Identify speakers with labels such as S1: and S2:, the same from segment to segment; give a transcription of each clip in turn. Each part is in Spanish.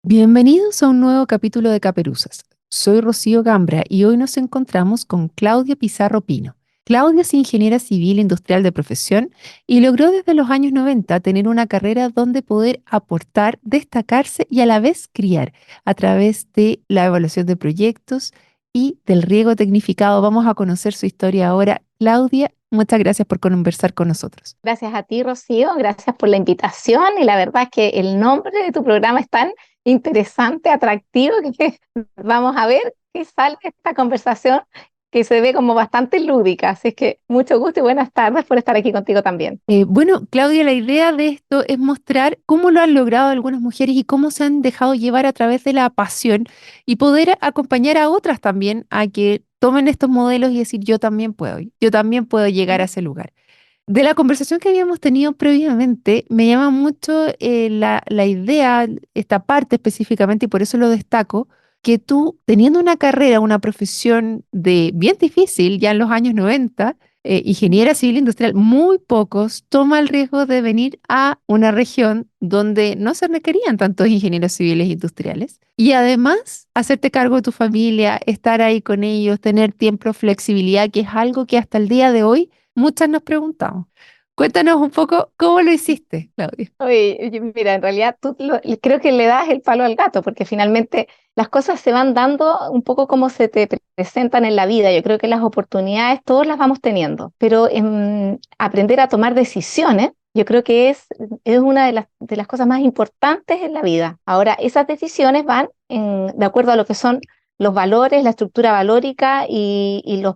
S1: Bienvenidos a un nuevo capítulo de Caperuzas. Soy Rocío Gambra y hoy nos encontramos con Claudia Pizarro Pino. Claudia es ingeniera civil industrial de profesión y logró desde los años 90 tener una carrera donde poder aportar, destacarse y a la vez criar a través de la evaluación de proyectos y del riego tecnificado. Vamos a conocer su historia ahora. Claudia, muchas gracias por conversar con nosotros.
S2: Gracias a ti, Rocío, gracias por la invitación y la verdad es que el nombre de tu programa es tan interesante, atractivo, que vamos a ver qué sale de esta conversación que se ve como bastante lúdica. Así es que mucho gusto y buenas tardes por estar aquí contigo también.
S1: Bueno, Claudia, la idea de esto es mostrar cómo lo han logrado algunas mujeres y cómo se han dejado llevar a través de la pasión y poder acompañar a otras también a que tomen estos modelos y decir, yo también puedo llegar a ese lugar. De la conversación que habíamos tenido previamente, me llama mucho la idea, esta parte específicamente, y por eso lo destaco, que tú, teniendo una carrera, una profesión de bien difícil ya en los años 90, ingeniera civil industrial, muy pocos toman el riesgo de venir a una región donde no se requerían tantos ingenieros civiles industriales. Y además, hacerte cargo de tu familia, estar ahí con ellos, tener tiempo, flexibilidad, que es algo que hasta el día de hoy muchas nos preguntamos. Cuéntanos un poco cómo lo hiciste, Claudia.
S2: Oye, mira, en realidad creo que le das el palo al gato, porque finalmente las cosas se van dando un poco como se te presentan en la vida. Yo creo que las oportunidades todos las vamos teniendo, pero aprender a tomar decisiones, yo creo que es una de las cosas más importantes en la vida. Ahora, esas decisiones van de acuerdo a lo que son los valores, la estructura valórica y los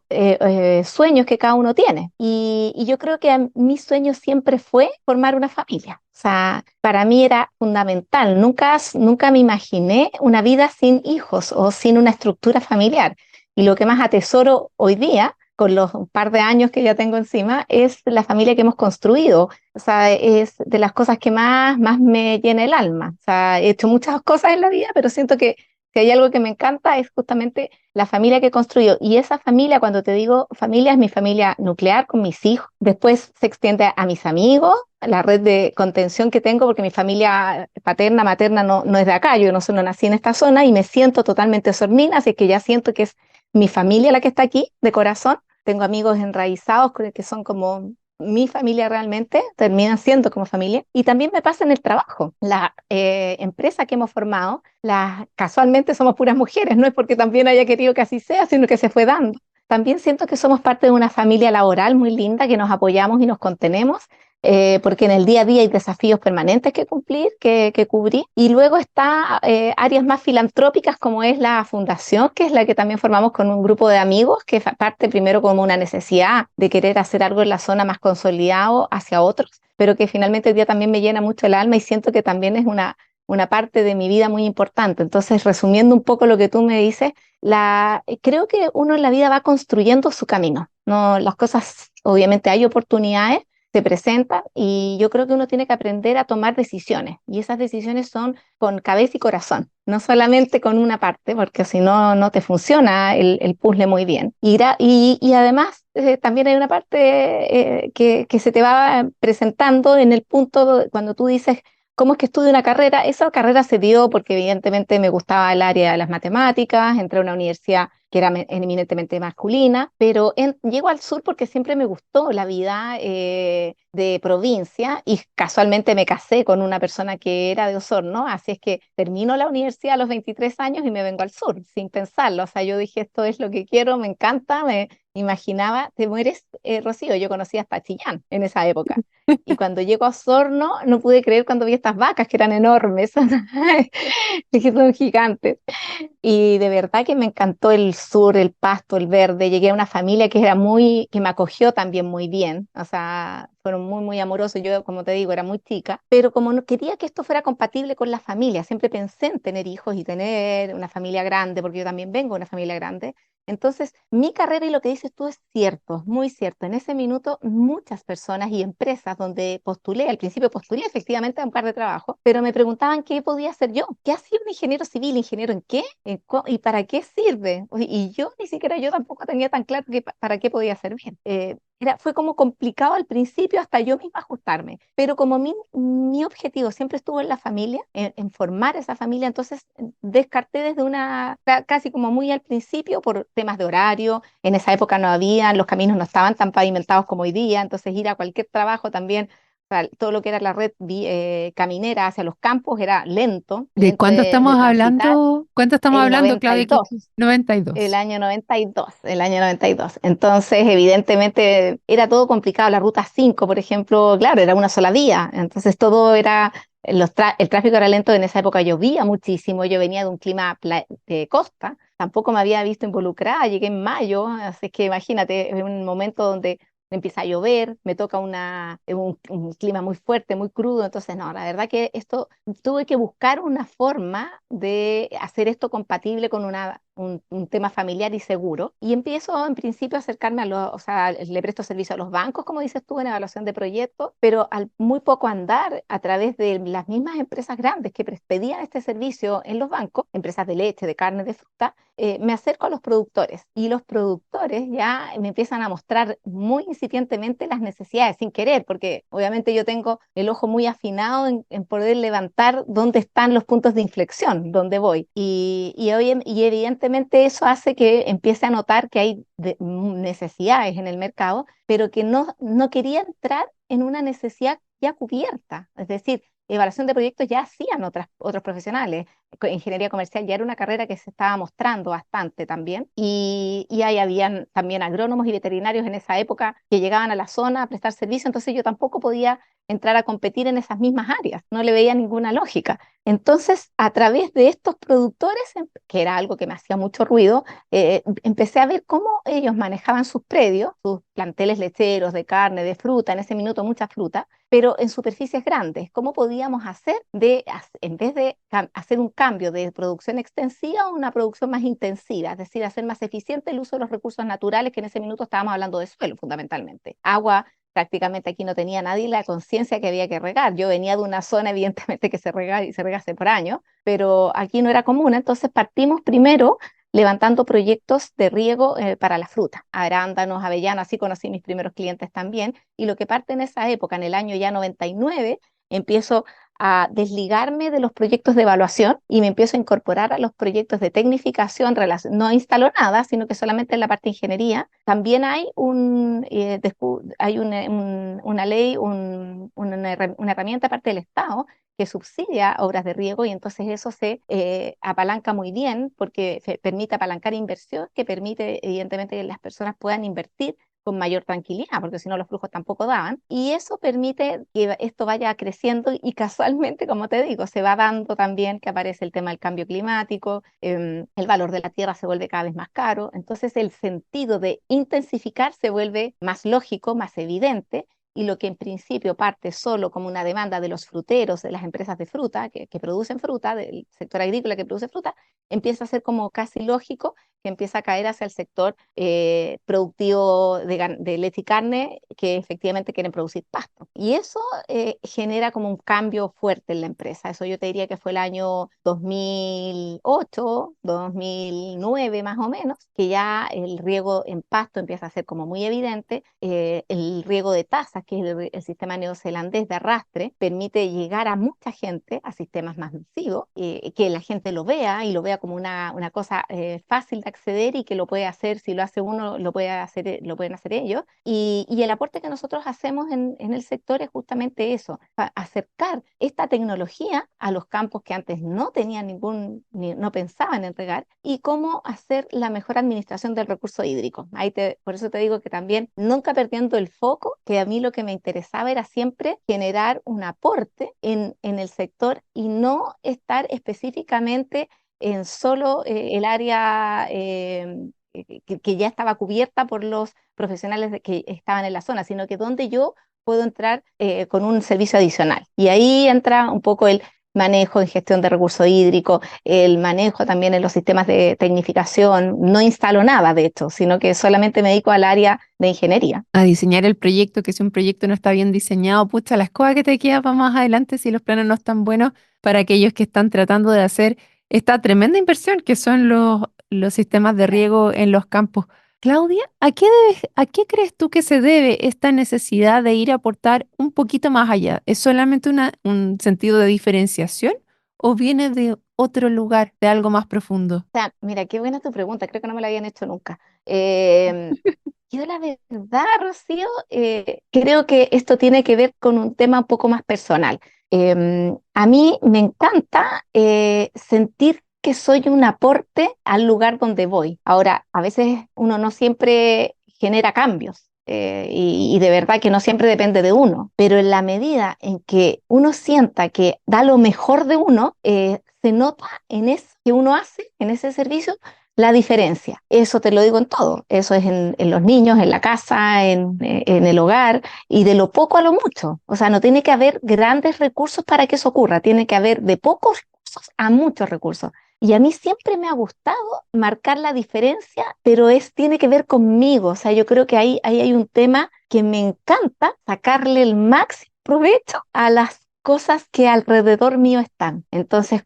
S2: sueños que cada uno tiene. Y yo creo que mi sueño siempre fue formar una familia. O sea, para mí era fundamental. Nunca me imaginé una vida sin hijos o sin una estructura familiar. Y lo que más atesoro hoy día, con los un par de años que ya tengo encima, es la familia que hemos construido. O sea, es de las cosas que más me llena el alma. O sea, he hecho muchas cosas en la vida, pero siento que si hay algo que me encanta es justamente la familia que construyo. Y esa familia, cuando te digo familia, es mi familia nuclear con mis hijos. Después se extiende a mis amigos, a la red de contención que tengo, porque mi familia paterna, materna no es de acá. Yo no nací en esta zona y me siento totalmente sornina, así que ya siento que es mi familia la que está aquí, de corazón. Tengo amigos enraizados que son como mi familia realmente, terminan siendo como familia. Y también me pasa en el trabajo. La empresa que hemos formado, casualmente somos puras mujeres, no es porque también haya querido que así sea, sino que se fue dando. También siento que somos parte de una familia laboral muy linda, que nos apoyamos y nos contenemos, porque en el día a día hay desafíos permanentes que cumplir, que cubrir. Y luego está áreas más filantrópicas como es la fundación, que es la que también formamos con un grupo de amigos, que parte primero como una necesidad de querer hacer algo en la zona más consolidado hacia otros, pero que finalmente el día también me llena mucho el alma y siento que también es una parte de mi vida muy importante. Entonces, resumiendo un poco lo que tú me dices, creo que uno en la vida va construyendo su camino. No, las cosas, obviamente hay oportunidades, se presentan y yo creo que uno tiene que aprender a tomar decisiones y esas decisiones son con cabeza y corazón, no solamente con una parte, porque si no, no te funciona el puzzle muy bien. Y además también hay una parte que se te va presentando en el punto cuando tú dices, ¿cómo es que estudio una carrera? Esa carrera se dio porque evidentemente me gustaba el área de las matemáticas, entré a una universidad que era eminentemente masculina, pero llego al sur porque siempre me gustó la vida de provincia y casualmente me casé con una persona que era de Osorno, así es que termino la universidad a los 23 años y me vengo al sur sin pensarlo. O sea, yo dije, esto es lo que quiero, me encanta, me imaginaba, te mueres, Rocío, yo conocía hasta Chillán en esa época. Y cuando llego a Osorno, no pude creer cuando vi estas vacas que eran enormes. Dije, son gigantes. Y de verdad que me encantó el sur, el pasto, el verde. Llegué a una familia que me acogió también muy bien. O sea, fueron muy amorosos. Yo, como te digo, era muy chica. Pero como no quería que esto fuera compatible con la familia, siempre pensé en tener hijos y tener una familia grande, porque yo también vengo de una familia grande. Entonces, mi carrera y lo que dices tú es cierto, muy cierto. En ese minuto, muchas personas y empresas donde postulé, al principio postulé efectivamente a un par de trabajos, pero me preguntaban qué podía hacer yo. ¿Qué hacía un ingeniero civil? ¿Ingeniero en qué? ¿Y para qué sirve? Y yo ni siquiera yo tampoco tenía tan claro para qué podía servir. fue como complicado al principio hasta yo misma ajustarme, pero como mi objetivo siempre estuvo en la familia, en formar esa familia, entonces descarté desde casi como muy al principio por temas de horario, en esa época no habían, los caminos no estaban tan pavimentados como hoy día, entonces ir a cualquier trabajo también, o sea, todo lo que era la red caminera hacia los campos era lento,
S1: ¿De
S2: lento
S1: cuánto
S2: de
S1: estamos
S2: transitar,
S1: hablando? ¿Cuánto estamos
S2: el
S1: hablando,
S2: noventa y
S1: Claudia?
S2: dos
S1: Quizás 92.
S2: el año 92, el año 92. Entonces, evidentemente, era todo complicado. La ruta 5, por ejemplo, claro, era una sola vía. Entonces, todo era, el tráfico era lento. En esa época llovía muchísimo. Yo venía de un clima de costa. Tampoco me había visto involucrada. Llegué en mayo. Así que imagínate, en un momento donde empieza a llover, me toca un clima muy fuerte, muy crudo. Entonces, no, la verdad que esto, tuve que buscar una forma de hacer esto compatible con un tema familiar y seguro. Y empiezo en principio a acercarme o sea, le presto servicio a los bancos, como dices tú, en evaluación de proyectos, pero al muy poco andar a través de las mismas empresas grandes que pedían este servicio en los bancos, empresas de leche, de carne, de fruta, me acerco a los productores y los productores ya me empiezan a mostrar muy incipientemente las necesidades sin querer, porque obviamente yo tengo el ojo muy afinado en poder levantar dónde están los puntos de inflexión, dónde voy. Y evidentemente eso hace que empiece a notar que hay necesidades en el mercado, pero que no quería entrar en una necesidad ya cubierta. Es decir, evaluación de proyectos ya hacían otros profesionales. Ingeniería comercial ya era una carrera que se estaba mostrando bastante también. Y ahí habían también agrónomos y veterinarios en esa época que llegaban a la zona a prestar servicio, entonces yo tampoco podía entrar a competir en esas mismas áreas, no le veía ninguna lógica. Entonces, a través de estos productores, que era algo que me hacía mucho ruido, empecé a ver cómo ellos manejaban sus predios, sus planteles lecheros de carne, de fruta, en ese minuto mucha fruta, pero en superficies grandes. ¿Cómo podíamos hacer en vez de hacer un cambio de producción extensiva a una producción más intensiva? Es decir, hacer más eficiente el uso de los recursos naturales, que en ese minuto estábamos hablando de suelo fundamentalmente. Agua, prácticamente aquí no tenía nadie la conciencia que había que regar. Yo venía de una zona, evidentemente, que se rega y se regase por año, pero aquí no era común. Entonces partimos primero levantando proyectos de riego para la fruta, arándanos, avellanas, así conocí mis primeros clientes también. Y lo que parte en esa época, en el año ya 99, empiezo a desligarme de los proyectos de evaluación y me empiezo a incorporar a los proyectos de tecnificación. No instaló nada, sino que solamente en la parte de ingeniería. También hay una ley, una herramienta parte del Estado que subsidia obras de riego y entonces eso se apalanca muy bien porque permite apalancar inversión, que permite evidentemente que las personas puedan invertir con mayor tranquilidad, porque si no los flujos tampoco daban. Y eso permite que esto vaya creciendo y casualmente, como te digo, se va dando también que aparece el tema del cambio climático, el valor de la tierra se vuelve cada vez más caro, entonces el sentido de intensificar se vuelve más lógico, más evidente, y lo que en principio parte solo como una demanda de los fruteros, de las empresas de fruta que producen fruta, del sector agrícola que produce fruta, empieza a ser como casi lógico que empieza a caer hacia el sector productivo de leche y carne que efectivamente quieren producir pasto. Y eso genera como un cambio fuerte en la empresa. Eso yo te diría que fue el año 2008, 2009 más o menos, que ya el riego en pasto empieza a ser como muy evidente. El riego de tazas, que es el sistema neozelandés de arrastre, permite llegar a mucha gente, a sistemas más masivos, que la gente lo vea y lo vea como una cosa fácil de acceder y que lo puede hacer, si lo hace uno, lo pueden hacer ellos. Y el aporte que nosotros hacemos en el sector es justamente eso, acercar esta tecnología a los campos que antes no tenían no pensaban en regar y cómo hacer la mejor administración del recurso hídrico. Por eso te digo que también nunca perdiendo el foco, que a mí lo que me interesaba era siempre generar un aporte en el sector y no estar específicamente en solo el área que ya estaba cubierta por los profesionales que estaban en la zona, sino que donde yo puedo entrar con un servicio adicional. Y ahí entra un poco el manejo en gestión de recursos hídricos, el manejo también en los sistemas de tecnificación. No instalo nada, de hecho, sino que solamente me dedico al área de ingeniería.
S1: A diseñar el proyecto, que si un proyecto no está bien diseñado, pucha, la escoba que te queda para más adelante si los planos no están buenos para aquellos que están tratando de hacer esta tremenda inversión que son los sistemas de riego en los campos. Claudia, a qué crees tú que se debe esta necesidad de ir a aportar un poquito más allá? ¿Es solamente un sentido de diferenciación o viene de otro lugar, de algo más profundo?
S2: O sea, mira, qué buena tu pregunta, creo que no me la habían hecho nunca. Eh, yo la verdad, Rocío, creo que esto tiene que ver con un tema un poco más personal. A mí me encanta sentir que soy un aporte al lugar donde voy. Ahora, a veces uno no siempre genera cambios. Y de verdad que no siempre depende de uno, pero en la medida en que uno sienta que da lo mejor de uno, se nota en eso que uno hace, en ese servicio, la diferencia. Eso te lo digo en todo. Eso es en los niños, en la casa, en el hogar y de lo poco a lo mucho. O sea, no tiene que haber grandes recursos para que eso ocurra. Tiene que haber de pocos recursos a muchos recursos. Y a mí siempre me ha gustado marcar la diferencia, pero tiene que ver conmigo. O sea, yo creo que ahí hay un tema que me encanta sacarle el máximo provecho a las cosas que alrededor mío están. Entonces,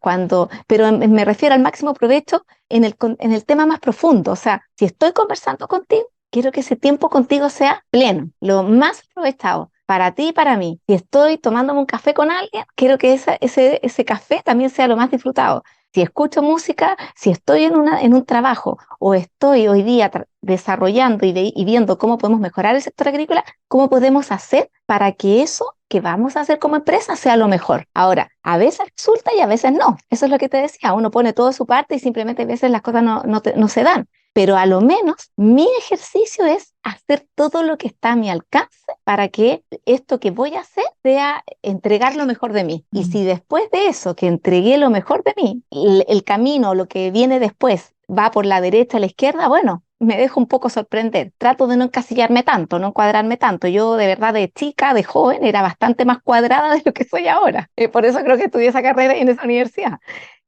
S2: pero me refiero al máximo provecho en el tema más profundo. O sea, si estoy conversando contigo, quiero que ese tiempo contigo sea pleno, lo más aprovechado para ti y para mí. Si estoy tomándome un café con alguien, quiero que ese café también sea lo más disfrutado. Si escucho música, si estoy en un trabajo o estoy hoy día desarrollando y viendo cómo podemos mejorar el sector agrícola, cómo podemos hacer para que eso que vamos a hacer como empresa sea lo mejor. Ahora, a veces resulta y a veces no. Eso es lo que te decía. Uno pone todo de su parte y simplemente a veces las cosas no se dan. Pero a lo menos mi ejercicio es hacer todo lo que está a mi alcance para que esto que voy a hacer sea entregar lo mejor de mí. Y
S1: Mm.
S2: si después de eso, que entregué lo mejor de mí, el camino, lo que viene después, va por la derecha a la izquierda, bueno, me dejo un poco sorprender. Trato de no encasillarme tanto, no encuadrarme tanto. Yo de verdad de chica, de joven, era bastante más cuadrada de lo que soy ahora. Por eso creo que estudié esa carrera y en esa universidad.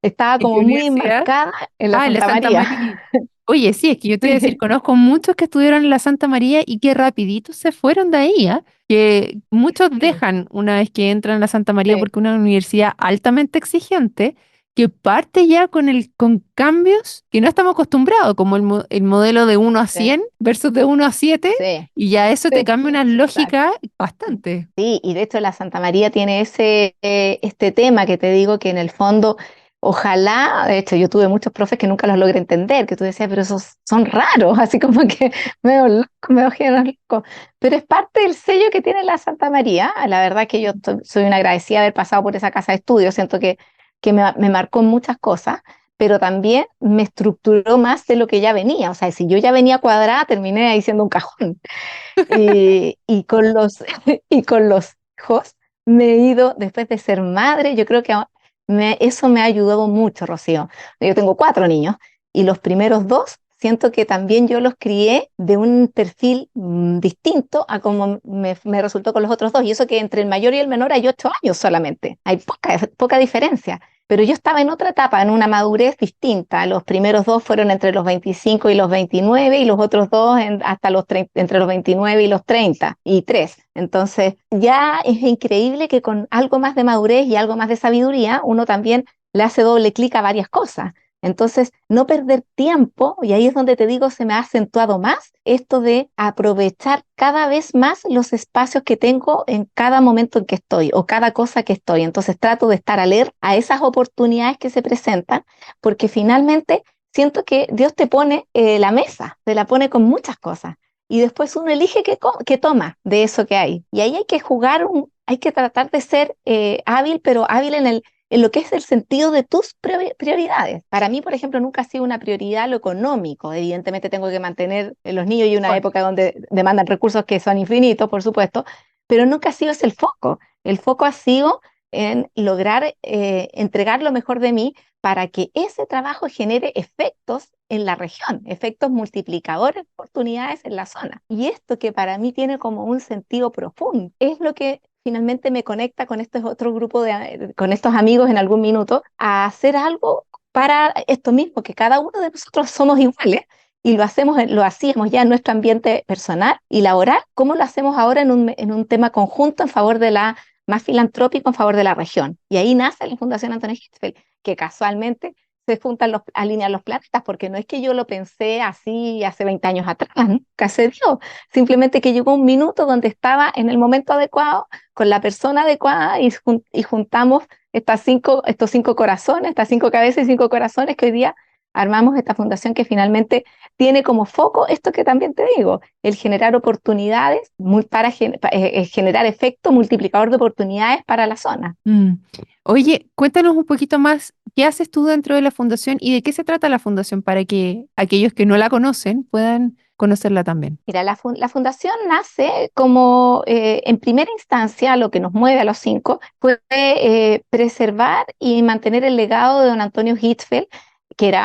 S2: Estaba
S1: ¿En qué
S2: como muy
S1: universidad?
S2: enmarcada en la
S1: Ah, en la
S2: Santa
S1: Santa
S2: María.
S1: María. Oye, sí, es que yo te iba a decir,
S2: Sí,
S1: conozco muchos que estudiaron en la Santa María y que rapidito se fueron de ahí, ¿ah? Que muchos
S2: sí,
S1: dejan una vez que entran a la Santa María
S2: sí,
S1: porque es una universidad altamente exigente que parte ya con cambios que no estamos acostumbrados, como el modelo de 1 a 100
S2: sí,
S1: versus de 1 a 7
S2: sí,
S1: y ya eso te
S2: sí,
S1: cambia una
S2: exacto.
S1: lógica bastante.
S2: Sí, y de hecho la Santa María tiene este tema que te digo que en el fondo, ojalá, de hecho yo tuve muchos profes que nunca los logré entender, que tú decías, pero esos son raros, así como que medio loco, medio géneros loco. Pero es parte del sello que tiene la Santa María. La verdad que yo soy una agradecida de haber pasado por esa casa de estudio, siento que me marcó en muchas cosas, pero también me estructuró más de lo que ya venía. O sea, si yo ya venía cuadrada, terminé ahí siendo un cajón. Y con y con los hijos me he ido, después de ser madre, yo creo que eso me ha ayudado mucho, Rocío. Yo tengo 4 niños y los primeros dos siento que también yo los crié de un perfil distinto a como me resultó con los otros dos. Y eso que entre el mayor y el menor hay 8 años solamente, hay poca diferencia. Pero yo estaba en otra etapa, en una madurez distinta. Los primeros dos fueron entre los 25 y los 29 y los otros dos hasta entre los 29 y los 33. Entonces, ya es increíble que con algo más de madurez y algo más de sabiduría, uno también le hace doble clic a varias cosas. Entonces, no perder tiempo, y ahí es donde te digo, se me ha acentuado más esto de aprovechar cada vez más los espacios que tengo en cada momento en que estoy o cada cosa que estoy. Entonces, trato de estar alerta a esas oportunidades que se presentan, porque finalmente siento que Dios te pone la mesa, te la pone con muchas cosas. Y después uno elige qué toma de eso que hay. Y ahí hay que jugar, hay que tratar de ser hábil, pero hábil en lo que es el sentido de tus prioridades. Para mí, por ejemplo, nunca ha sido una prioridad lo económico. Evidentemente tengo que mantener los niños y una época donde demandan recursos que son infinitos, por supuesto, pero nunca ha sido ese el foco. El foco ha sido en lograr entregar lo mejor de mí para que ese trabajo genere efectos en la región, efectos multiplicadores de oportunidades en la zona. Y esto que para mí tiene como un sentido profundo, es lo que finalmente me conecta con estos otros grupos con estos amigos en algún minuto, a hacer algo para esto mismo, que cada uno de nosotros somos iguales y lo hacíamos ya en nuestro ambiente personal y laboral, ¿cómo lo hacemos ahora en un tema conjunto en favor de más filantrópico en favor de la región? Y ahí nace la Fundación Antonio Hirschfeld, que casualmente alinean los planetas, porque no es que yo lo pensé así hace 20 años atrás, nunca se dio. Simplemente que llegó un minuto donde estaba en el momento adecuado, con la persona adecuada, y juntamos estos 5 corazones, estas 5 cabezas y 5 corazones que hoy día armamos esta fundación que finalmente tiene como foco esto que también te digo, el generar oportunidades generar efecto multiplicador de oportunidades para la zona.
S1: Mm. Oye, cuéntanos un poquito más, ¿qué haces tú dentro de la fundación y de qué se trata la fundación para que aquellos que no la conocen puedan conocerla también?
S2: Mira, la fundación nace como, en primera instancia, lo que nos mueve a los 5 fue preservar y mantener el legado de don Antonio Hitzfeld,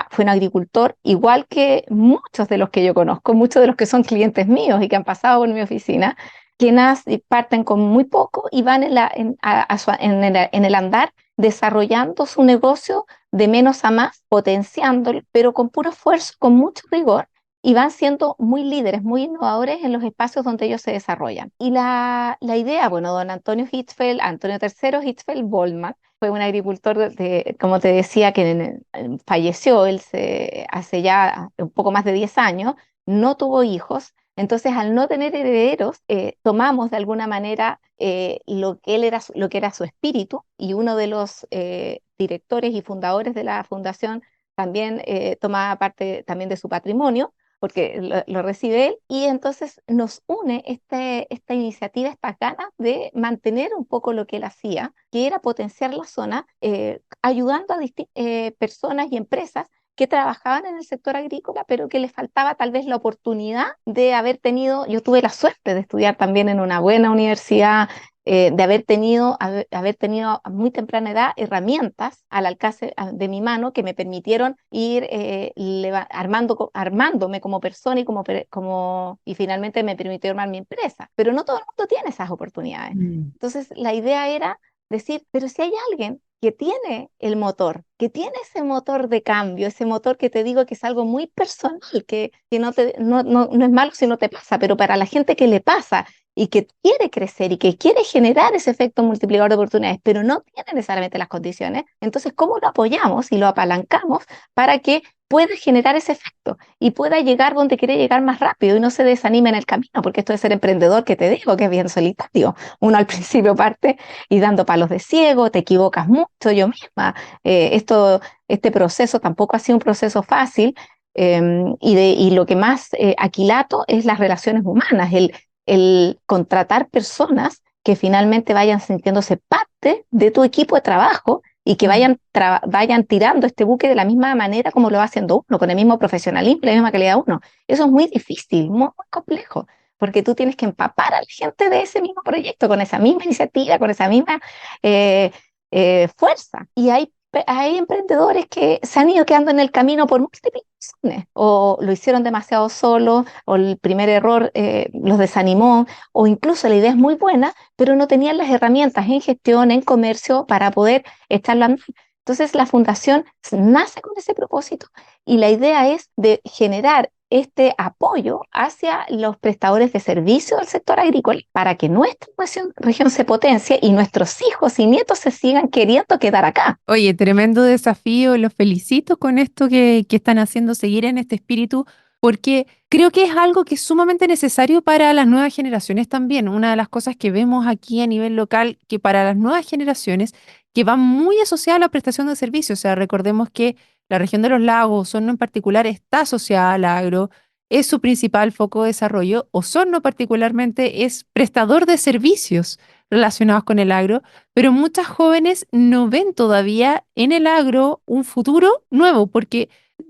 S2: fue un agricultor, igual que muchos de los que yo conozco, muchos de los que son clientes míos y que han pasado por mi oficina, que parten con muy poco y van en el andar desarrollando su negocio de menos a más, potenciándolo, pero con puro esfuerzo, con mucho rigor, y van siendo muy líderes, muy innovadores en los espacios donde ellos se desarrollan. Y la idea, bueno, don Antonio Hitzfeld, Antonio III Hitzfeld Bollmann, fue un agricultor, como te decía, que falleció hace ya un poco más de 10 años, no tuvo hijos. Entonces, al no tener herederos, tomamos de alguna manera lo que era su espíritu, y uno de los directores y fundadores de la fundación también tomaba parte también de su patrimonio, porque lo recibe él, y entonces nos une esta iniciativa, estas ganas de mantener un poco lo que él hacía, que era potenciar la zona, ayudando a personas y empresas que trabajaban en el sector agrícola, pero que les faltaba tal vez la oportunidad de haber tenido. Yo tuve la suerte de estudiar también en una buena universidad, de haber tenido a muy temprana edad herramientas al alcance de mi mano que me permitieron ir armándome como persona y finalmente me permitió armar mi empresa. Pero no todo el mundo tiene esas oportunidades.
S1: Mm.
S2: Entonces, la idea era decir, pero si hay alguien que tiene el motor, que tiene ese motor de cambio, ese motor que te digo que es algo muy personal, que no es malo si no te pasa, pero para la gente que le pasa y que quiere crecer y que quiere generar ese efecto multiplicador de oportunidades, pero no tiene necesariamente las condiciones, entonces, ¿cómo lo apoyamos y lo apalancamos para que pueda generar ese efecto y pueda llegar donde quiere llegar más rápido y no se desanime en el camino? Porque esto de ser emprendedor, que te digo, que es bien solitario. Uno al principio parte y dando palos de ciego, te equivocas mucho. Yo misma, este proceso tampoco ha sido un proceso fácil, y lo que más aquilato es las relaciones humanas, el contratar personas que finalmente vayan sintiéndose parte de tu equipo de trabajo y que
S1: Mm.
S2: vayan tirando este buque de la misma manera como lo va haciendo uno, con el mismo profesionalismo, la misma calidad de uno. Eso es muy difícil, muy, muy complejo, porque tú tienes que empapar a la gente de ese mismo proyecto, con esa misma iniciativa, con esa misma eh, fuerza. Y hay emprendedores que se han ido quedando en el camino por múltiples razones, o lo hicieron demasiado solo, o el primer error los desanimó, o incluso la idea es muy buena, pero no tenían las herramientas en gestión, en comercio, para poder echarla a andar. Entonces la fundación nace con ese propósito, y la idea es de generar este apoyo hacia los prestadores de servicios del sector agrícola para que nuestra región se potencie y nuestros hijos y nietos se sigan queriendo quedar acá.
S1: Oye, tremendo desafío, los felicito con esto que están haciendo, seguir en este espíritu, porque creo que es algo que es sumamente necesario para las nuevas generaciones también. Una de las cosas que vemos aquí a nivel local, que para las nuevas generaciones, que va muy asociada a la prestación de servicios, o sea, recordemos que la región de los lagos, Osorno en particular, está asociada al agro, es su principal foco de desarrollo. Osorno particularmente es prestador de servicios relacionados con el agro, pero muchas jóvenes no ven todavía en el agro un futuro nuevo porque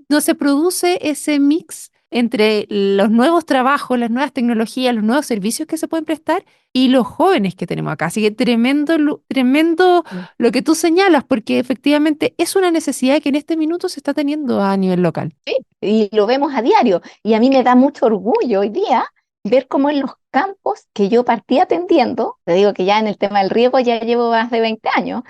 S1: no se produce ese mix entre los nuevos trabajos, las nuevas tecnologías, los nuevos servicios que se pueden prestar y los jóvenes que tenemos acá. Así que tremendo, tremendo lo que tú señalas, porque efectivamente es una necesidad que en este minuto se está teniendo a nivel local.
S2: Sí, y lo vemos a diario. Y a mí me da mucho orgullo hoy día ver cómo en los campos que yo partí atendiendo, te digo que ya en el tema del riego ya llevo más de 20 años,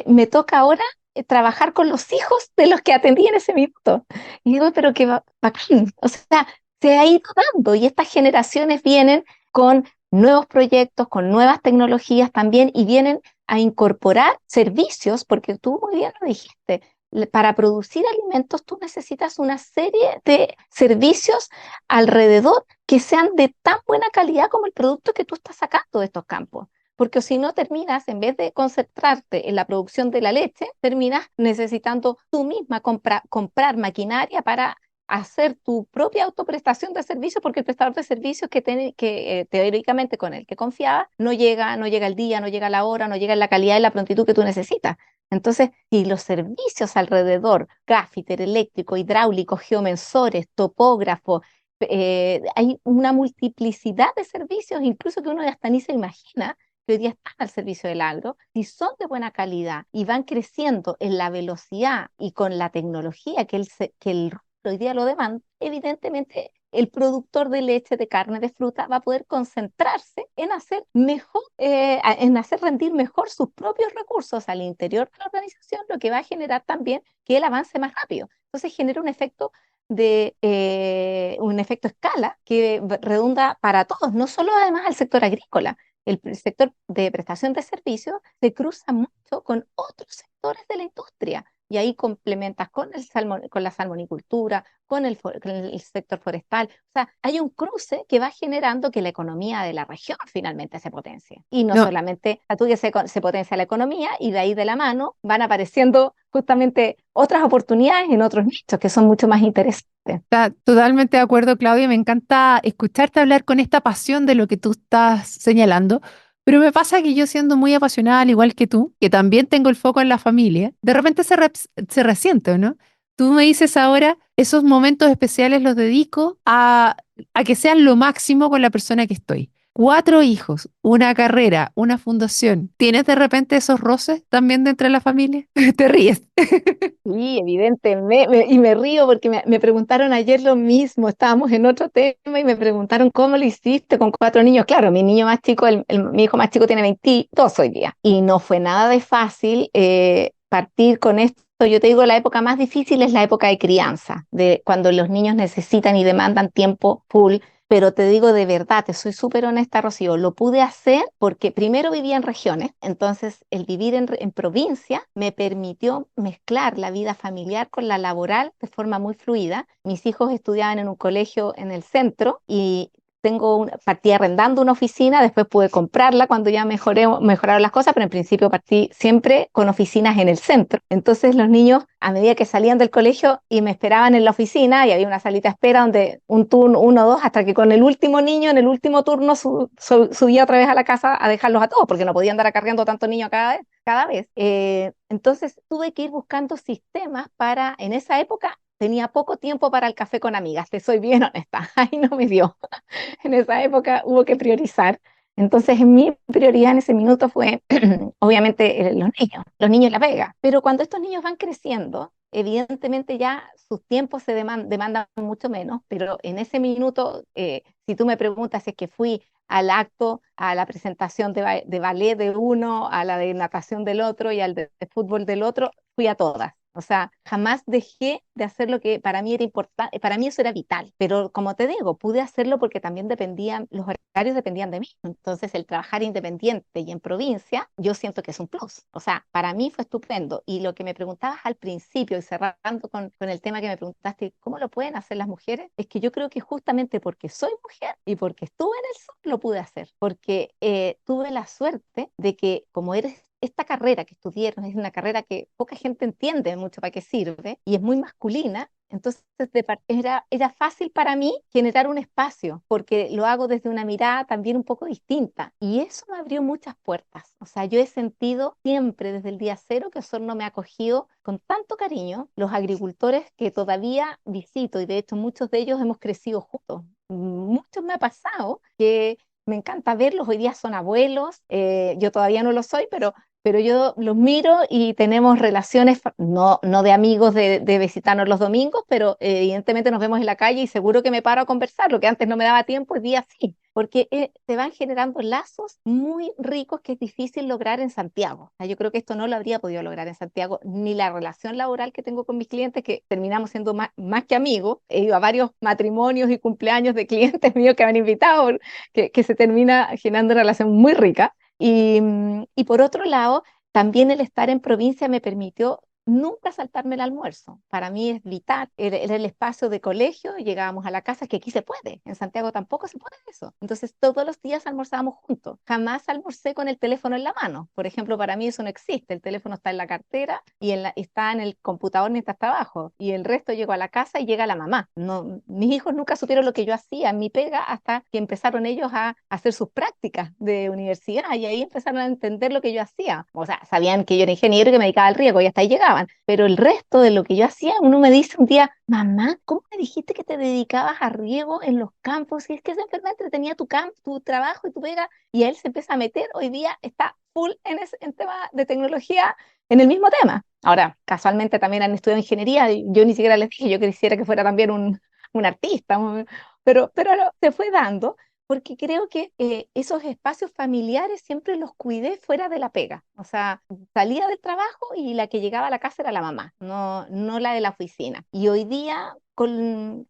S2: me toca ahora trabajar con los hijos de los que atendí en ese minuto. Y digo, pero qué bacán. O sea, se ha ido dando, y estas generaciones vienen con nuevos proyectos, con nuevas tecnologías también, y vienen a incorporar servicios, porque tú muy bien lo dijiste. para producir alimentos tú necesitas una serie de servicios alrededor que sean de tan buena calidad como el producto que tú estás sacando de estos campos. Porque si no terminas, en vez de concentrarte en la producción de la leche, terminas necesitando tú misma comprar maquinaria para hacer tu propia autoprestación de servicios, porque el prestador de servicios teóricamente con el que confiaba no llega el día, no llega la hora, no llega en la calidad y la prontitud que tú necesitas. Entonces, si los servicios alrededor, gaffiter, eléctrico, hidráulico, geomensores, topógrafo, hay una multiplicidad de servicios, incluso que uno hasta ni se imagina, que hoy día están al servicio del agro, si son de buena calidad y van creciendo en la velocidad y con la tecnología que el rubro hoy día lo demanda, evidentemente el productor de leche, de carne, de fruta va a poder concentrarse en hacer mejor, en hacer rendir mejor sus propios recursos al interior de la organización, lo que va a generar también que él avance más rápido. Entonces genera un efecto escala que redunda para todos, no solo además al sector agrícola. El sector de prestación de servicios se cruza mucho con otros sectores de la industria y ahí complementas con la salmonicultura, con el sector forestal. O sea, hay un cruce que va generando que la economía de la región finalmente se potencie. Y no
S1: No,
S2: solamente a tú que se potencia la economía y de ahí de la mano van apareciendo justamente otras oportunidades en otros nichos que son mucho más interesantes.
S1: está totalmente de acuerdo, Claudia. Me encanta escucharte hablar con esta pasión de lo que tú estás señalando. Pero me pasa que yo siendo muy apasionada, al igual que tú, que también tengo el foco en la familia, de repente se resiente, ¿no? Tú me dices ahora, esos momentos especiales los dedico a que sean lo máximo con la persona que estoy. 4 hijos, una carrera, una fundación. ¿Tienes de repente esos roces también dentro de la familia? Te ríes.
S2: Sí, evidentemente, y me río porque me preguntaron ayer lo mismo, estábamos en otro tema y me preguntaron cómo lo hiciste con 4 niños. Claro, mi niño más chico, mi hijo más chico tiene 22 hoy día y no fue nada de fácil partir con esto. Yo te digo, la época más difícil es la época de crianza, de cuando los niños necesitan y demandan tiempo full. Pero te digo de verdad, te soy súper honesta, Rocío, lo pude hacer porque primero vivía en regiones, entonces el vivir en provincia me permitió mezclar la vida familiar con la laboral de forma muy fluida. Mis hijos estudiaban en un colegio en el centro y partí arrendando una oficina, después pude comprarla cuando ya mejoraron las cosas, pero en principio partí siempre con oficinas en el centro. Entonces los niños, a medida que salían del colegio y me esperaban en la oficina, y había una salita de espera donde un turno, uno o dos, hasta que con el último niño, en el último turno, subía otra vez a la casa a dejarlos a todos, porque no podía andar acarreando tantos niños cada vez. Entonces tuve que ir buscando sistemas para, en esa época, tenía poco tiempo para el café con amigas, te soy bien honesta, ahí no me dio. En esa época hubo que priorizar. Entonces, mi prioridad en ese minuto fue, obviamente, los niños La Vega. Pero cuando estos niños van creciendo, evidentemente ya sus tiempos se demandan mucho menos, pero en ese minuto, si tú me preguntas si es que fui al acto, a la presentación de ballet de uno, a la de natación del otro y al de fútbol del otro, fui a todas. O sea, jamás dejé de hacer lo que para mí era importante, para mí eso era vital, pero como te digo, pude hacerlo porque también los horarios dependían de mí. Entonces, el trabajar independiente y en provincia, yo siento que es un plus. O sea, para mí fue estupendo. Y lo que me preguntabas al principio y cerrando con el tema que me preguntaste, ¿cómo lo pueden hacer las mujeres? Es que yo creo que justamente porque soy mujer y porque estuve en el sur, lo pude hacer, porque tuve la suerte de que como esta carrera que estudiaron es una carrera que poca gente entiende mucho para qué sirve y es muy masculina, entonces era fácil para mí generar un espacio, porque lo hago desde una mirada también un poco distinta y eso me abrió muchas puertas. O sea, yo he sentido siempre desde el día cero que Osorno me ha acogido con tanto cariño, los agricultores que todavía visito y de hecho muchos de ellos hemos crecido juntos. Muchos me ha pasado que me encanta verlos, hoy día son abuelos, yo todavía no lo soy, pero yo los miro y tenemos relaciones, no de amigos de visitarnos los domingos, pero evidentemente nos vemos en la calle y seguro que me paro a conversar, lo que antes no me daba tiempo, hoy día sí, porque se van generando lazos muy ricos que es difícil lograr en Santiago. O sea, yo creo que esto no lo habría podido lograr en Santiago, ni la relación laboral que tengo con mis clientes, que terminamos siendo más que amigos. He ido a varios matrimonios y cumpleaños de clientes míos que me han invitado, que se termina generando una relación muy rica. Y por otro lado, también el estar en provincia me permitió nunca saltarme el almuerzo. Para mí es vital. Era el espacio de colegio, llegábamos a la casa, que aquí se puede. En Santiago tampoco se puede eso. Entonces, todos los días almorzábamos juntos. Jamás almorcé con el teléfono en la mano. Por ejemplo, para mí eso no existe. El teléfono está en la cartera y está en el computador mientras trabajo. Y el resto llego a la casa y llega la mamá. No, mis hijos nunca supieron lo que yo hacía en mi pega hasta que empezaron ellos a hacer sus prácticas de universidad y ahí empezaron a entender lo que yo hacía. O sea, sabían que yo era ingeniero y que me dedicaba al riego y hasta ahí llegaban. Pero el resto de lo que yo hacía, uno me dice un día, mamá, ¿cómo me dijiste que te dedicabas a riego en los campos? Y es que esa enfermedad entretenía tu trabajo y tu pega, y él se empieza a meter, hoy día está full en tema de tecnología, en el mismo tema. Ahora, casualmente también han estudiado ingeniería, y yo ni siquiera les dije, yo quisiera que fuera también un artista, pero se fue dando porque creo que esos espacios familiares siempre los cuidé fuera de la pega. O sea, salía del trabajo y la que llegaba a la casa era la mamá, no la de la oficina. Y hoy día, como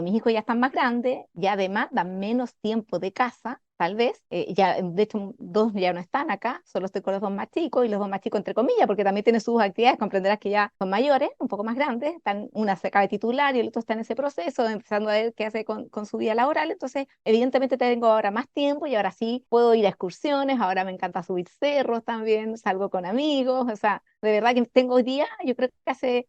S2: mis hijos ya están más grandes, ya además dan menos tiempo de casa, tal vez, ya, de hecho, dos ya no están acá, solo estoy con los dos más chicos, y los dos más chicos entre comillas, porque también tienen sus actividades, comprenderás que ya son mayores, un poco más grandes, una se acaba de titular y el otro está en ese proceso, empezando a ver qué hace con su vida laboral, entonces evidentemente tengo ahora más tiempo y ahora sí puedo ir a excursiones, ahora me encanta subir cerros también, salgo con amigos, o sea, de verdad que tengo hoy día, yo creo que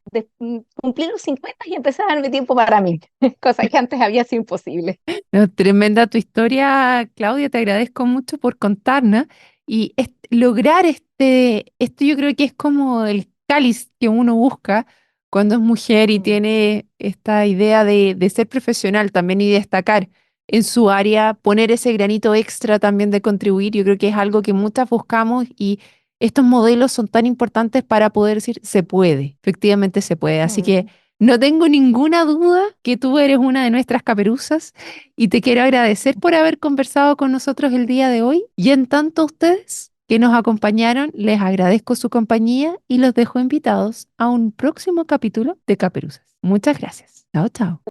S2: cumplir los 50 y empezar a darme tiempo para mí, cosa que antes había sido imposible.
S1: No, tremenda tu historia, Claudia, te agradezco mucho por contarnos y lograr esto yo creo que es como el cáliz que uno busca cuando es mujer y
S2: Mm,
S1: tiene esta idea de ser profesional también y destacar en su área, poner ese granito extra también de contribuir. Yo creo que es algo que muchas buscamos y estos modelos son tan importantes para poder decir, se puede, efectivamente se puede. Así que
S2: mm.
S1: no tengo ninguna duda que tú eres una de nuestras caperuzas y te quiero agradecer por haber conversado con nosotros el día de hoy. Y en tanto a ustedes que nos acompañaron, les agradezco su compañía y los dejo invitados a un próximo capítulo de Caperuzas. Muchas gracias. Chao, chao.